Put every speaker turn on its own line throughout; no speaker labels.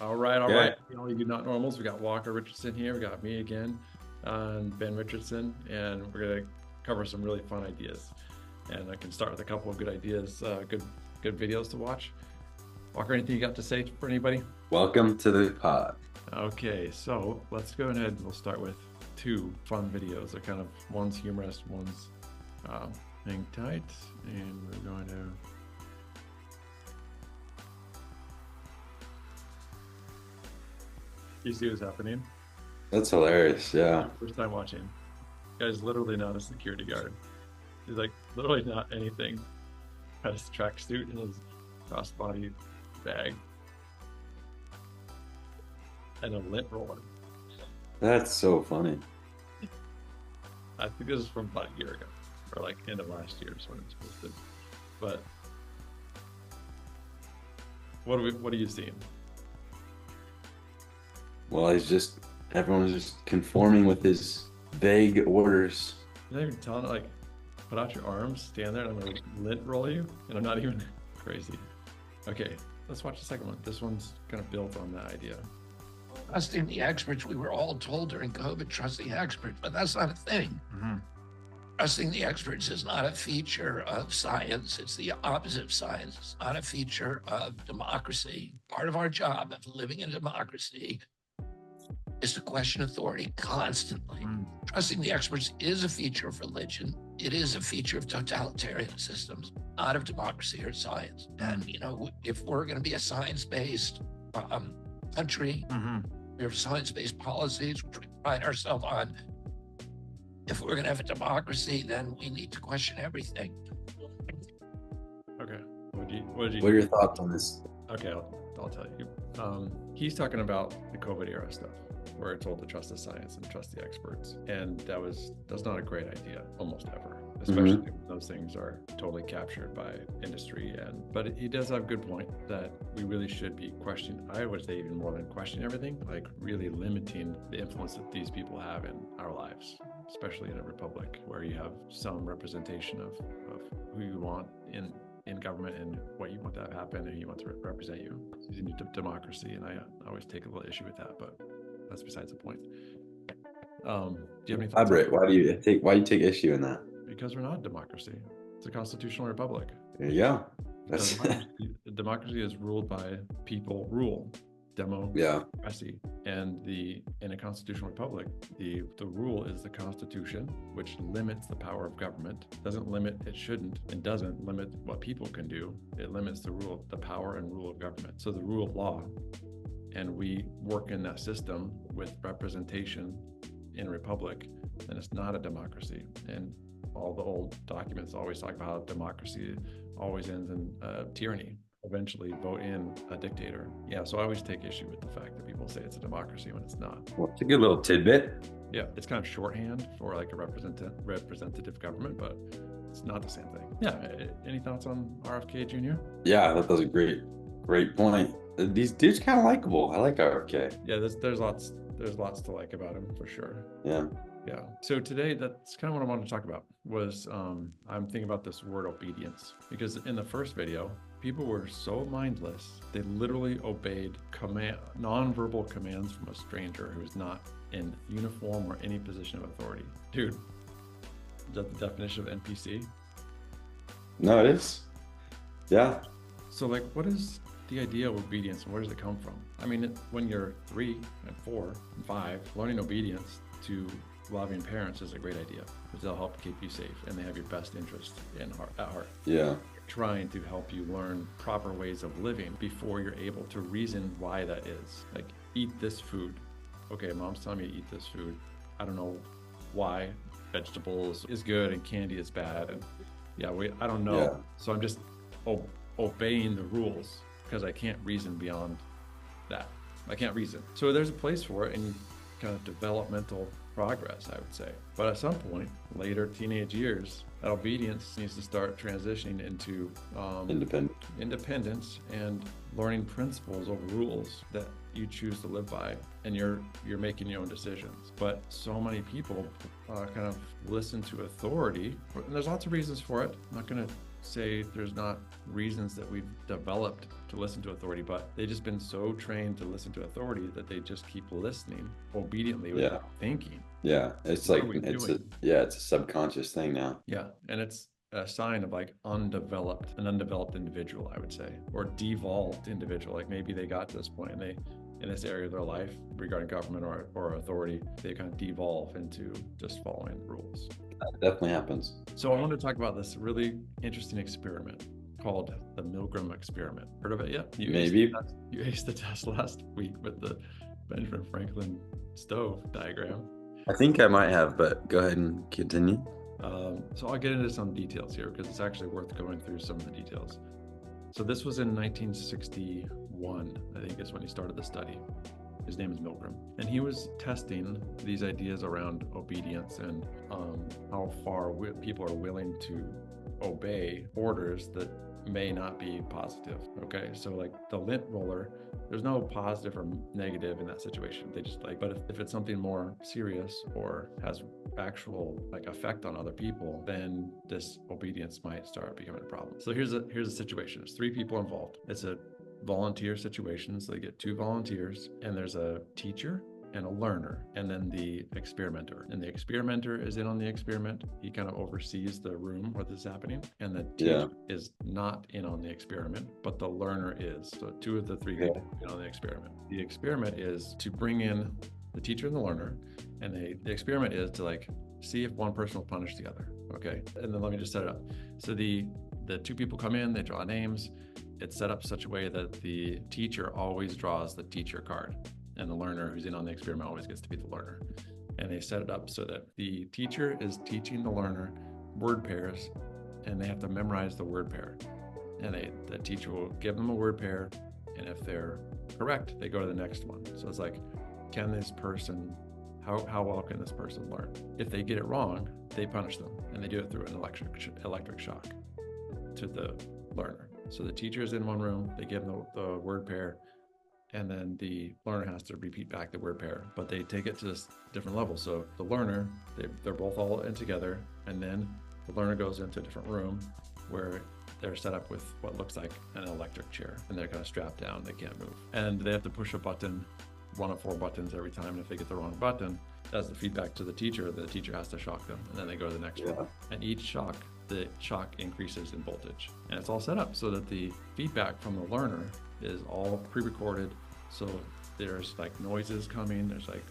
All right, all
Yeah.
right. You know, you not normals. We got Walker Richardson here. We got me again, and Ben Richardson, and we're gonna cover some really fun ideas. And I can start with a couple of good ideas, good videos to watch. Walker, anything you got to say for anybody?
Welcome to the pod.
Okay, so let's go ahead. We'll start with two fun videos. They're kind of one's humorous, one's hang tight, and we're going to. You see what's happening?
That's hilarious. Yeah.
First time watching. Guy's literally not a security guard. He's like literally not anything. Has his tracksuit and his crossbody bag and a lint roller.
That's so funny.
I think this is from about a year ago, or like end of last year is when it was posted. But what are you seeing?
Well, everyone's just conforming with his vague orders.
You're not even telling it, like, put out your arms, stand there, and I'm gonna lint roll you, and I'm not even crazy. Okay, let's watch the second one. This one's kind of built on that idea.
Trusting the experts, we were all told during COVID, trust the experts, but that's not a thing. Trusting the experts is not a feature of science. It's the opposite of science. It's not a feature of democracy. Part of our job of living in democracy is to question authority constantly. Trusting the experts is a feature of religion. It is a feature of totalitarian systems, not of democracy or science. And, you know, if we're going to be a science-based country, we have science-based policies, which we pride ourselves on. If we're going to have a democracy, then we need to question everything.
Okay, what
are your thoughts on this?
Okay, I'll tell you. He's talking about the COVID era stuff, where we're told to trust the science and trust the experts, and that's not a great idea almost ever, especially when those things are totally captured by industry. But he does have a good point that we really should be questioning. I would say even more than questioning everything, like really limiting the influence that these people have in our lives, especially in a republic where you have some representation of who you want in government and what you want to happen and you want to represent you. You need democracy, and I always take a little issue with that, but that's besides the point. Do you have any thoughts?
Why do you take issue in that?
Because we're not a democracy. It's a constitutional republic.
There you go.
Democracy is ruled by people rule. Democracy. And in a constitutional republic, the rule is the Constitution, which limits the power of government. It shouldn't, and doesn't limit what people can do. It limits the power and rule of government. So the rule of law, and we work in that system with representation in a republic, then it's not a democracy. And all the old documents always talk about how democracy always ends in tyranny. Eventually vote in a dictator. Yeah, so I always take issue with the fact that people say it's a democracy when it's not.
Well, it's a good little tidbit.
Yeah, it's kind of shorthand for like a representative government, but it's not the same thing. Yeah, any thoughts on RFK Jr.?
Yeah, that was a great point. These dudes kind of likable. I like RFK.
Yeah, there's lots to like about him for sure.
Yeah.
So today, that's kind of what I wanted to talk about was I'm thinking about this word obedience, because in the first video, people were so mindless, they literally obeyed non-verbal commands from a stranger who's not in uniform or any position of authority. Dude, is that the definition of NPC?
No, it is. Yeah.
So like, what is the idea of obedience and where does it come from? I mean, when you're 3 and 4 and 5, learning obedience to loving parents is a great idea because they'll help keep you safe and they have your best interest at heart.
Yeah.
Trying to help you learn proper ways of living before you're able to reason why that is. Like, eat this food. Okay, mom's telling me to eat this food. I don't know why vegetables is good and candy is bad. And I don't know. Yeah. So I'm just obeying the rules because I can't reason beyond that. I can't reason. So there's a place for it in kind of developmental progress, I would say. But at some point, later teenage years, that obedience needs to start transitioning into independence and learning principles over rules that you choose to live by, and you're making your own decisions. But so many people kind of listen to authority, and there's lots of reasons for it. I'm not going to say there's not reasons that we've developed to listen to authority, but they've just been so trained to listen to authority that they just keep listening obediently without thinking.
Yeah, it's
What
like
are we
it's
doing?
it's a subconscious thing now.
Yeah, and it's a sign of like an undeveloped individual, I would say, or devolved individual. Like maybe they got to this point and they, in this area of their life regarding government or authority, they kind of devolve into just following rules.
That definitely happens.
So I want to talk about this really interesting experiment called the Milgram experiment. Heard of it yet?
Maybe.
You aced the test last week with the Benjamin Franklin stove diagram.
I think I might have, but go ahead and continue.
So I'll get into some details here because it's actually worth going through some of the details. So this was in 1961, I think is when he started the study. His name is Milgram. And he was testing these ideas around obedience and how far people are willing to obey orders that may not be positive. Okay, so like the lint roller, there's no positive or negative in that situation. They just like, but if it's something more serious or has actual like effect on other people, then this obedience might start becoming a problem. So here's a situation. There's 3 people involved. It's a volunteer situation. So they get 2 volunteers, and there's a teacher and a learner, and then the experimenter. And the experimenter is in on the experiment. He kind of oversees the room where this is happening. And the teacher is not in on the experiment, but the learner is. So 2 of the 3 people in on the experiment. The experiment is to bring in the teacher and the learner, and the experiment is to like see if one person will punish the other. Okay, and then let me just set it up. So the 2 people come in, they draw names. It's set up such a way that the teacher always draws the teacher card, and the learner who's in on the experiment always gets to be the learner. And they set it up so that the teacher is teaching the learner word pairs, and they have to memorize the word pair. And the teacher will give them a word pair, and if they're correct, they go to the next one. So it's like, can this person, how well can this person learn? If they get it wrong, they punish them, and they do it through an electric shock to the learner. So the teacher is in one room, they give them the word pair, and then the learner has to repeat back the word pair, but they take it to this different level. So the learner, they're both all in together, and then the learner goes into a different room where they're set up with what looks like an electric chair, and they're kind of strapped down, they can't move. And they have to push a button, one of 4 buttons every time, and if they get the wrong button, that's the feedback to the teacher has to shock them, and then they go to the next one. And each shock, the shock increases in voltage, and it's all set up so that the feedback from the learner is all pre-recorded. So there's like noises coming, there's like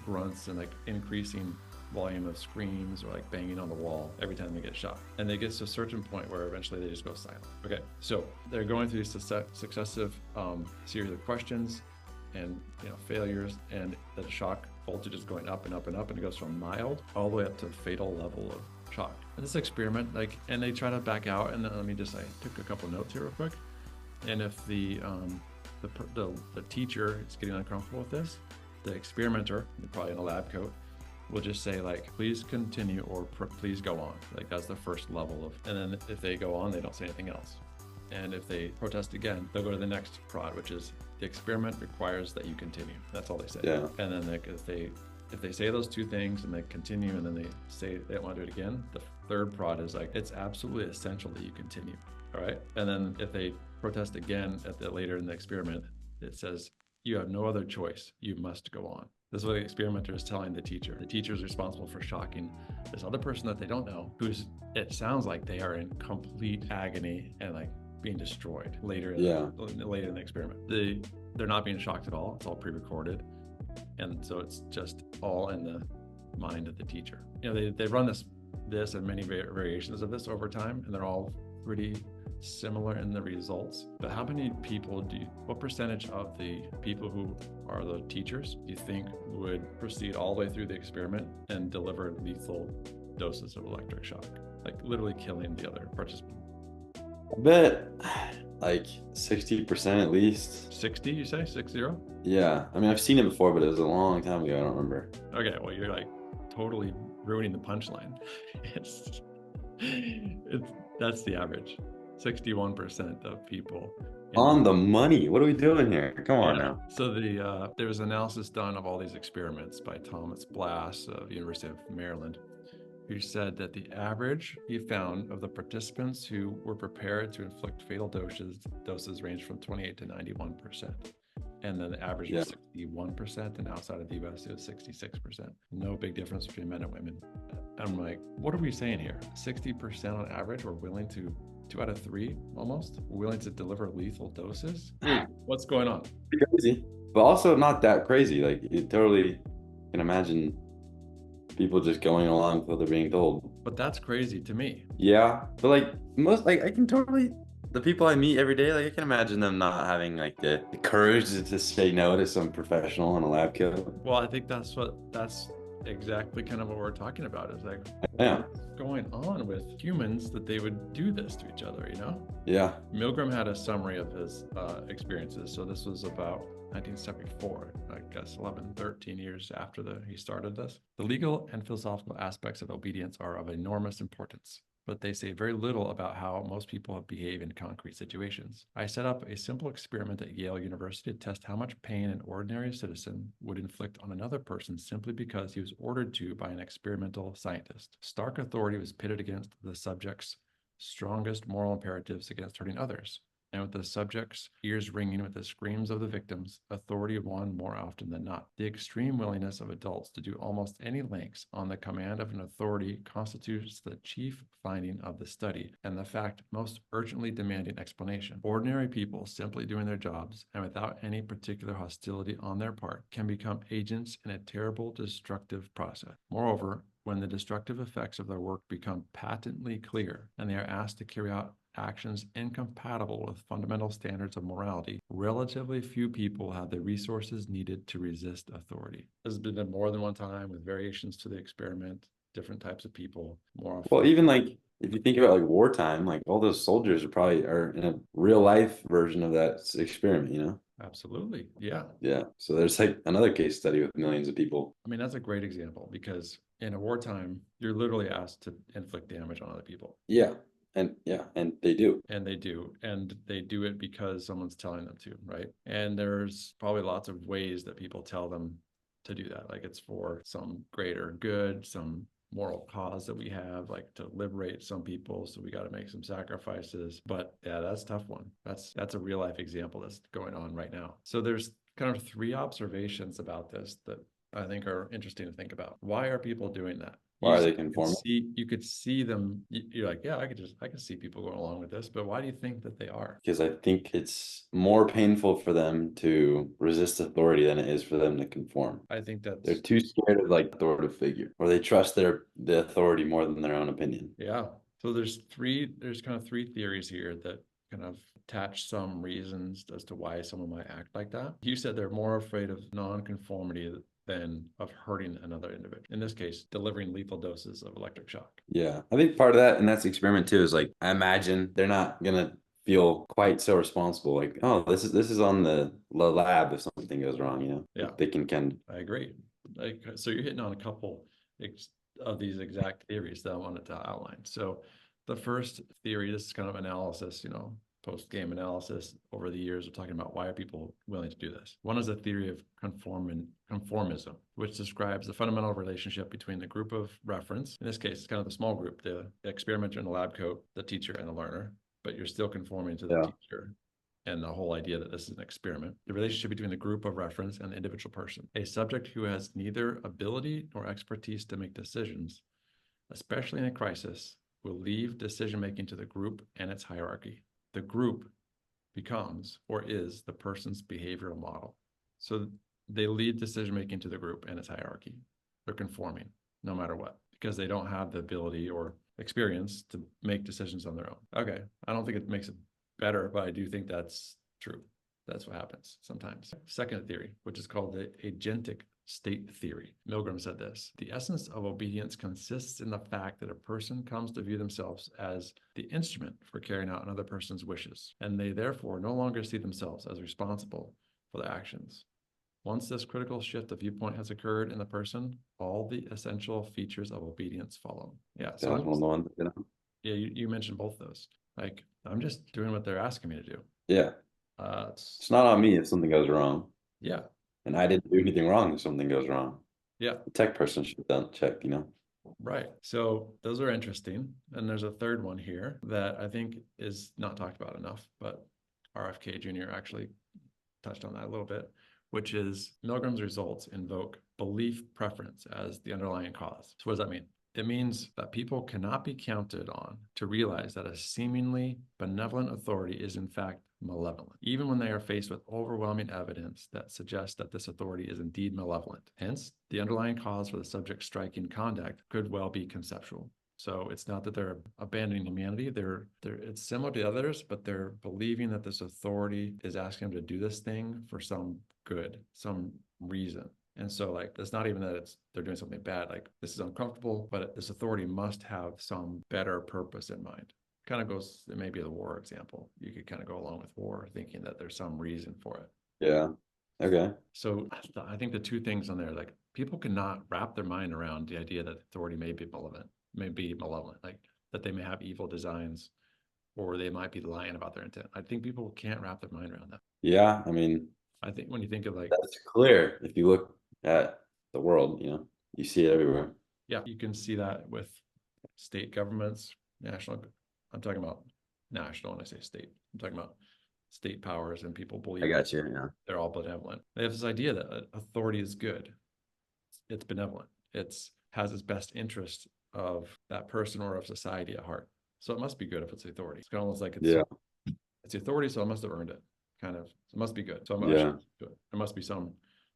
grunts and like increasing volume of screams or like banging on the wall every time they get shocked. And they get to a certain point where eventually they just go silent. Okay, so they're going through these successive series of questions and failures, and the shock voltage is going up and up and up, and it goes from mild all the way up to fatal level of shock. And this experiment, and they try to back out, and then I took a couple notes here real quick. And if the teacher is getting uncomfortable with this, the experimenter, probably in a lab coat, will just say like, please continue, or please go on. Like that's the first level of, and then if they go on, they don't say anything else. And if they protest again, they'll go to the next prod, which is the experiment requires that you continue. That's all they say. Yeah. And then if they say those 2 things and they continue, and then they say they don't want to do it again, the third prod is like, it's absolutely essential that you continue. All right. And then if they protest again later in the experiment, it says, you have no other choice. You must go on. This is what the experimenter is telling the teacher. The teacher is responsible for shocking this other person that they don't know, it sounds like they are in complete agony and like being destroyed later in the experiment. They're not being shocked at all. It's all pre-recorded. And so it's just all in the mind of the teacher. They run this and many variations of this over time, and they're all pretty similar in the results. But how many people what percentage of the people who are the teachers do you think would proceed all the way through the experiment and deliver lethal doses of electric shock, like literally killing the other participant?
I bet like 60% at least.
60, you say? 60?
Yeah. I mean, I've seen it before, but it was a long time ago. I don't remember.
Okay, well, you're like totally ruining the punchline. That's the average. 61% of people.
On the money. What are we doing here? Come on now.
So there was analysis done of all these experiments by Thomas Blass of University of Maryland, He said that the average he found of the participants who were prepared to inflict fatal doses ranged from 28 to 91%. And then the average was 61%, and outside of the US, it was 66%. No big difference between men and women. I'm like, what are we saying here? 60% on average were willing to, 2 out of 3 almost, willing to deliver lethal doses? What's going on?
Crazy, but also not that crazy. Like, you totally can imagine people just going along with what they're being told.
But that's crazy to me.
Yeah, but like I can totally, the people I meet every day, like I can imagine them not having like the courage to say no to some professional in a lab coat.
Well, I think that's exactly kind of what we're talking about, is like,
Yeah.
what's going on with humans that they would do this to each other, you know?
Yeah.
Milgram had a summary of his experiences. So this was about 1974, I guess 11, 13 years after he started this. The legal and philosophical aspects of obedience are of enormous importance, but they say very little about how most people behave in concrete situations. I set up a simple experiment at Yale University to test how much pain an ordinary citizen would inflict on another person simply because he was ordered to by an experimental scientist. Stark authority was pitted against the subject's strongest moral imperatives against hurting others. And with the subject's ears ringing with the screams of the victims, authority won more often than not. The extreme willingness of adults to do almost any lengths on the command of an authority constitutes the chief finding of the study, and the fact most urgently demanding explanation. Ordinary people simply doing their jobs and without any particular hostility on their part can become agents in a terrible destructive process. Moreover, when the destructive effects of their work become patently clear and they are asked to carry out actions incompatible with fundamental standards of morality, relatively few people have the resources needed to resist authority. This has been done more than one time with variations to the experiment, different types of people, more often.
Well, even like if you think about like wartime, like all those soldiers are in a real life version of that experiment, you know?
Absolutely. Yeah.
Yeah. So there's like another case study with millions of people.
I mean, that's a great example because in a wartime, you're literally asked to inflict damage on other people.
Yeah. And they do.
And they do. And they do it because someone's telling them to, right? And there's probably lots of ways that people tell them to do that. Like it's for some greater good, some moral cause that we have, like to liberate some people. So we got to make some sacrifices. But yeah, that's a tough one. That's a real life example that's going on right now. So there's kind of 3 observations about this that I think are interesting to think about. Why are people doing that?
Why are they conforming?
You could see them. You're like, yeah, I could see people going along with this, but why do you think that they are?
Because I think it's more painful for them to resist authority than it is for them to conform.
I think that
they're too scared of like authoritative figure, or they trust the authority more than their own opinion.
Yeah. So there's kind of 3 theories here that kind of attach some reasons as to why someone might act like that. You said they're more afraid of non-conformity than of hurting another individual. In this case, delivering lethal doses of electric shock.
Yeah, I think part of that, and that's the experiment too, is like I imagine they're not gonna feel quite so responsible. Like, oh, this is on the lab if something goes wrong, you know?
Yeah,
they can.
I agree. Like, so you're hitting on a couple of these exact theories that I wanted to outline. So the first theory, this is kind of analysis, you know, post-game analysis over the years of talking about why are people willing to do this. One is a theory of conformism, which describes the fundamental relationship between the group of reference, in this case, it's kind of the small group, the experimenter in the lab coat, the teacher and the learner, but you're still conforming to the teacher and the whole idea that this is an experiment. The relationship between the group of reference and the individual person. A subject who has neither ability nor expertise to make decisions, especially in a crisis, will leave decision-making to the group and its hierarchy. The group becomes or is the person's behavioral model. So they lead decision-making to the group and its hierarchy. They're conforming no matter what, because they don't have the ability or experience to make decisions on their own. Okay, I don't think it makes it better, but I do think that's true. That's what happens sometimes. Second theory, which is called the agentic state theory. Milgram said this: the essence of obedience consists in the fact that a person comes to view themselves as the instrument for carrying out another person's wishes, and they therefore no longer see themselves as responsible for their actions. Once this critical shift of viewpoint has occurred in the person, all the essential features of obedience follow. Yeah. So yeah, you mentioned both those. Like, I'm just doing what they're asking me to do.
Yeah. It's not on me if something goes wrong.
Yeah.
And I didn't do anything wrong if something goes wrong.
Yeah.
The tech person should have done check, you know?
Right. So those are interesting. And there's a third one here that I think is not talked about enough, but RFK Jr. actually touched on that a little bit, which is Milgram's results invoke belief preference as the underlying cause. So what does that mean? It means that people cannot be counted on to realize that a seemingly benevolent authority is in fact malevolent, even when they are faced with overwhelming evidence that suggests that this authority is indeed malevolent. Hence, the underlying cause for the subject's striking conduct could well be conceptual. So it's not that they're abandoning humanity. It's similar to others, but they're believing that this authority is asking them to do this thing for some good, some reason. And so like, it's not even that they're doing something bad. Like this is uncomfortable, but this authority must have some better purpose in mind. Kind of goes, it may be the war example. You could kind of go along with war thinking that there's some reason for it.
Yeah. Okay.
So I think the two things on there, like people cannot wrap their mind around the idea that authority may be malevolent, like that they may have evil designs or they might be lying about their intent. I think people can't wrap their mind around that.
Yeah. I mean,
I think when you think of like,
that's clear. If you look at the world, you see it everywhere.
yeah, you can see that with state governments, national. I'm talking about national when I say state. I'm talking about state powers and people believe
I got you. Yeah.
they're all benevolent. They have this idea that authority is good. It's benevolent. Has its best interest of that person or of society at heart. So it must be good if it's authority. It's kind of almost like it's the authority, so I must have earned it. Kind of. So it must be good. So I should do it. There must be some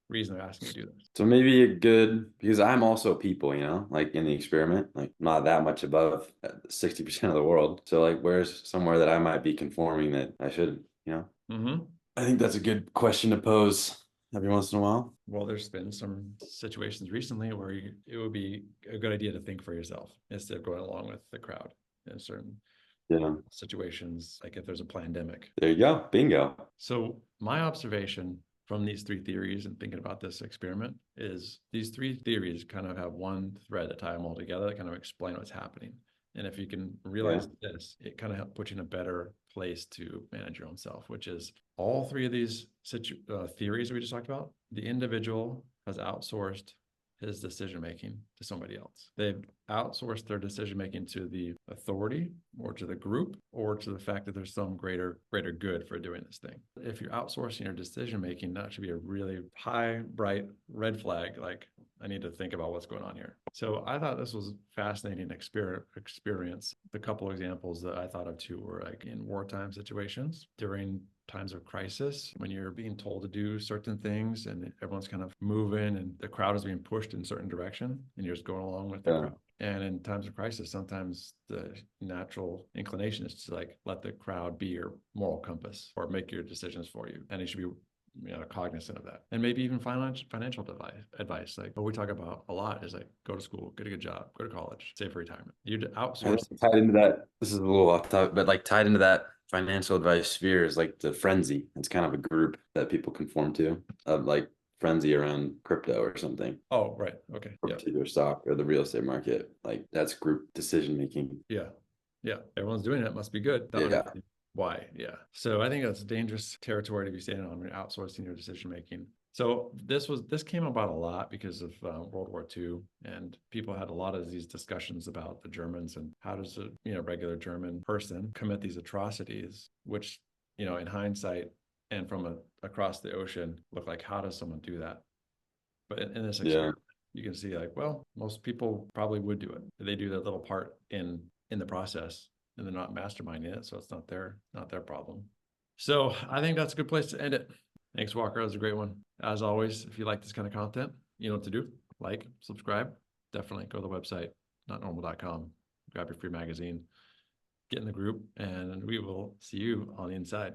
reason they're asking me to do this.
So maybe because I'm also people, like in the experiment, like not that much above 60% of the world. So like, where's somewhere that I might be conforming that I shouldn't, I think that's a good question to pose every once in a while.
Well, there's been some situations recently where it would be a good idea to think for yourself instead of going along with the crowd in certain situations, like if there's a pandemic.
There you go. Bingo.
So my observation from these three theories and thinking about this experiment is these three theories kind of have one thread that tie them all together that kind of explain what's happening. And if you can realize this, it kind of helps put you in a better place to manage your own self, which is all three of these theories we just talked about. The individual has outsourced his decision-making to somebody else. They've outsourced their decision-making to the authority or to the group or to the fact that there's some greater good for doing this thing. If you're outsourcing your decision-making, that should be a really high, bright red flag. Like, I need to think about what's going on here. So I thought this was a fascinating experience. The couple examples that I thought of too were like in wartime situations, during times of crisis, when you're being told to do certain things and everyone's kind of moving and the crowd is being pushed in a certain direction and you're just going along with the crowd. And in times of crisis, sometimes the natural inclination is to like let the crowd be your moral compass or make your decisions for you. And you should be cognizant of that. And maybe even financial advice. Like what we talk about a lot is like, go to school, get a good job, go to college, save for retirement. You outsource.
Tied into that, this is a little off topic, but like tied into that financial advice sphere is like the frenzy. It's kind of a group that people conform to, of like frenzy around crypto or something.
Oh, right. Okay.
Or particular stock or the real estate market. Like that's group decision making.
Yeah. Everyone's doing it. It must be good. Why? Yeah. So I think that's dangerous territory to be standing on when you're outsourcing your decision making. So this came about a lot because of World War II, and people had a lot of these discussions about the Germans and how does a regular German person commit these atrocities, which in hindsight and from across the ocean look like, how does someone do that? But in this experiment, you can see like, well, most people probably would do it. They do their little part in the process. And they're not masterminding it, so it's not their problem. So I think that's a good place to end it. Thanks, Walker. That was a great one. As always, if you like this kind of content, you know what to do. Like, subscribe. Definitely go to the website, notnormal.com. Grab your free magazine, get in the group, and we will see you on the inside.